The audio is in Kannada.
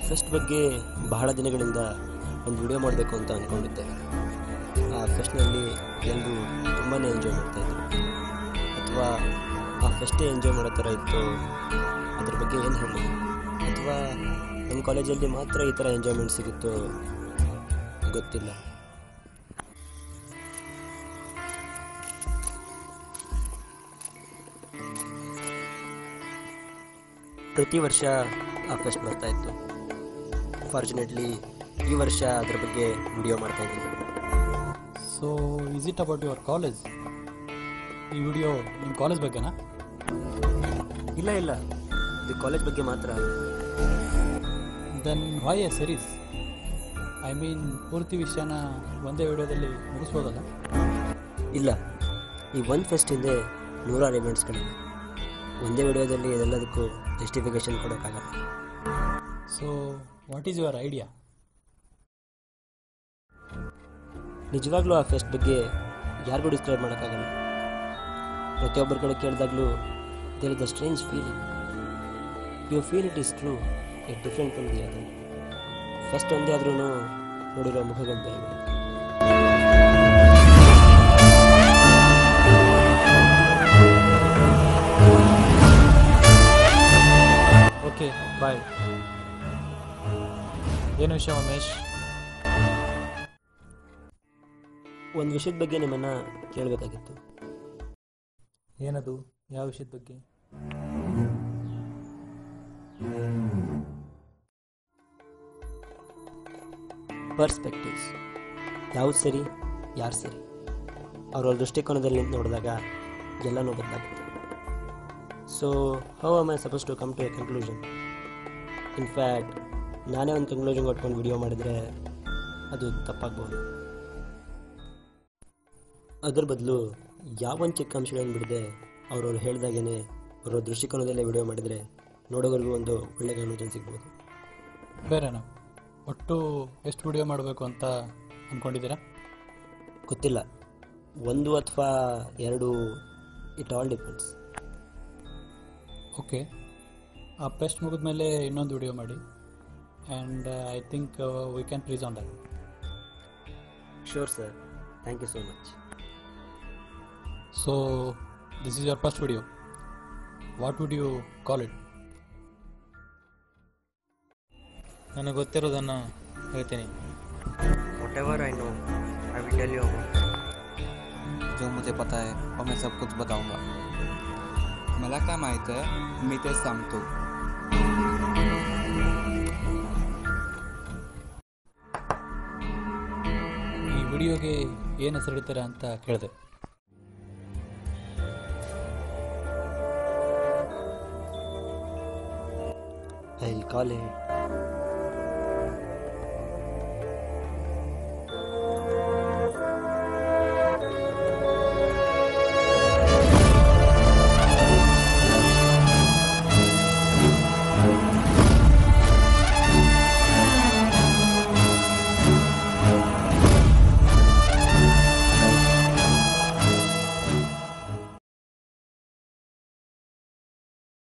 ಫೆಸ್ಟ್ ಬಗ್ಗೆ ಬಹಳ ದಿನಗಳಿಂದ ಒಂದು ವಿಡಿಯೋ ಮಾಡಬೇಕು ಅಂತ ಅಂದ್ಕೊಂಡಿದ್ದೆ. ಆ ಫೆಸ್ಟ್ನಲ್ಲಿ ಎಲ್ಲರೂ ತುಂಬಾ ಎಂಜಾಯ್ ಮಾಡ್ತಾಯಿದ್ರು, ಅಥವಾ ಆ ಫೆಸ್ಟೇ ಎಂಜಾಯ್ ಮಾಡೋ ಥರ ಇತ್ತು. ಅದ್ರ ಬಗ್ಗೆ ಏನು ಹೇಳಿ, ಅಥವಾ ನಮ್ಮ ಕಾಲೇಜಲ್ಲಿ ಮಾತ್ರ ಈ ಥರ ಎಂಜಾಯ್ಮೆಂಟ್ ಸಿಗುತ್ತೋ ಗೊತ್ತಿಲ್ಲ. ಪ್ರತಿ ವರ್ಷ ಆ ಫೆಸ್ಟ್ ಬರ್ತಾಯಿತ್ತು. ಫಾರ್ಚುನೇಟ್ಲಿ ಈ ವರ್ಷ ಅದ್ರ ಬಗ್ಗೆ ವಿಡಿಯೋ ಮಾಡ್ತಾಯಿದ್ದೀನಿ. So is it about your college? ಈ ವಿಡಿಯೋ ನಿಮ್ಮ ಕಾಲೇಜ್ ಬಗ್ಗೆನಾ? ಇಲ್ಲ, ಇದು ಕಾಲೇಜ್ ಬಗ್ಗೆ ಮಾತ್ರ. Then why a series? I mean ಪೂರ್ತಿ ವಿಷಯನ ಒಂದೇ ವಿಡಿಯೋದಲ್ಲಿ ಮುಗಿಸ್ಬೋದಲ್ಲ? ಇಲ್ಲ, ಈ ಒಂದು ಫೆಸ್ಟ್ ಹಿಂದೆ 100 ಇವೆಂಟ್ಸ್ಗಳಿವೆ. ಒಂದೇ ವಿಡಿಯೋದಲ್ಲಿ ಇದೆಲ್ಲದಕ್ಕೂ ಜಸ್ಟಿಫಿಕೇಶನ್ ಕೊಡೋಕ್ಕಾಗಲ್ಲ. So what is your idea? ನಿಜವಾಗ್ಲೂ ಆ ಫೆಸ್ಟ್ ಬಗ್ಗೆ ಯಾರಿಗೂ ಡಿಸ್ಕ್ರೈಬ್ ಮಾಡೋಕ್ಕಾಗಲ್ಲ. ಪ್ರತಿಯೊಬ್ಬರ ಕಡೆ ಕೇಳಿದಾಗಲೂ there is a strange feeling. You feel it is true, it different from the other. Fest ಒಂದೇ ಆದ್ರೂ ನೋಡಿರೋ ಮುಖಗಳು ಬೇರೆ. Okay, bye. ಏನು ವಿಷಯ ಉಮೇಶ್? ಒಂದು ವಿಷಯದ ಬಗ್ಗೆ ನಿಮ್ಮನ್ನು ಕೇಳಬೇಕಾಗಿತ್ತು. ಏನದು? ಯಾವ ವಿಷಯದ ಬಗ್ಗೆ? ಪರ್ಸ್ಪೆಕ್ಟಿವ್ಸ್. ಯಾವುದು ಸರಿ, ಯಾರು ಸರಿ, ಅವರ ದೃಷ್ಟಿಕೋನದಲ್ಲಿ ನಿಂತು ನೋಡಿದಾಗ ಎಲ್ಲನೂ ಬದಲಾಗುತ್ತೆ. So how am I suppose to come to a conclusion? In fact ನಾನೇ ಒಂದು ಕನ್ಕ್ಲೂಷನ್ ಕೊಟ್ಕೊಂಡು ವಿಡಿಯೋ ಮಾಡಿದರೆ ಅದು ತಪ್ಪಾಗ್ಬೋದು. ಅದ್ರ ಬದಲು ಯಾವೊಂದು ಚಿಕ್ಕ ಅಂಶಗಳನ್ನು ಬಿಡದೆ ಅವ್ರವ್ರು ಹೇಳ್ದಾಗೇ ಅವರ ದೃಷ್ಟಿಕೋನದಲ್ಲೇ ವಿಡಿಯೋ ಮಾಡಿದರೆ ನೋಡೋವರೆಗೂ ಒಂದು ಒಳ್ಳೆಯ ಕನ್ಕ್ಲೂಷನ್ ಸಿಗ್ಬೋದು. ಬೇರೆನಾ? ಒಟ್ಟು ಎಷ್ಟು ವಿಡಿಯೋ ಮಾಡಬೇಕು ಅಂತ ಅಂದ್ಕೊಂಡಿದ್ದೀರಾ? ಗೊತ್ತಿಲ್ಲ, 1 ಅಥವಾ 2, ಇಟ್ ಆಲ್ ಡಿಪೆಂಡ್ಸ್. ಓಕೆ, ಆ ಫೆಸ್ಟ್ ಮುಗಿದ ಮೇಲೆ ಇನ್ನೊಂದು ವಿಡಿಯೋ ಮಾಡಿ, and I think we can please on that. Sure sir, thank you so much. So this is your first video. What would you call it? ನನಗೆ ಗೊತ್ತಿರೋದನ್ನು ಹೇಳ್ತೀನಿ. Whatever I know, I will tell you about it. जो मुझे पता है और मैं सब कुछ बताऊंगा. मला काय माहीत आहे, मी ते सांगतो. ಈ ವಿಡಿಯೋಗೆ ಏನು ಹೆಸರಿಡ್ತೀರಾ ಅಂತ ಕೇಳಿದೆ. I will call it